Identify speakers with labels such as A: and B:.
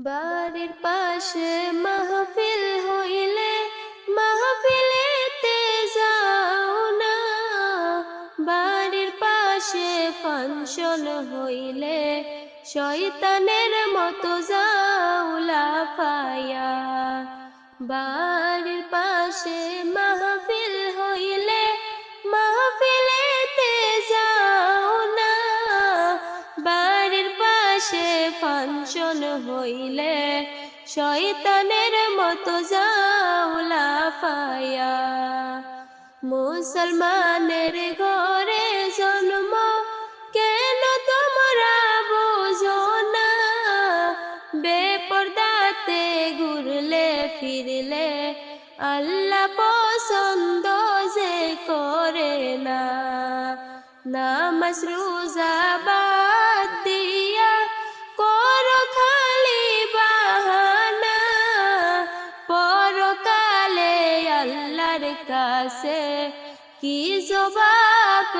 A: বাড়ির পাশে মাহফিল হইলে মাহফিলেতে যাও না। বাড়ির পাশে ফাংশন হইলে শয়তানের মতো যাও লাফায়া। বাড়ির পাশে মাহফিল হইলে মাহফিলেতে যাও না। বাড়ির পাশে ফাংশন হইলে শয়তানের মতো যাও লাফায়া। মুসলমানের ঘরে জন্ম কেন তোমরা বোঝো না। বেপরদাতে ঘুরলে ফিরলে আল্লাহ পছন্দ যে করে না। নামাজ রোজা বাদ দিয়া করো খালি বাহানা। পরকালে আল্লাহর কাছে কি জবাব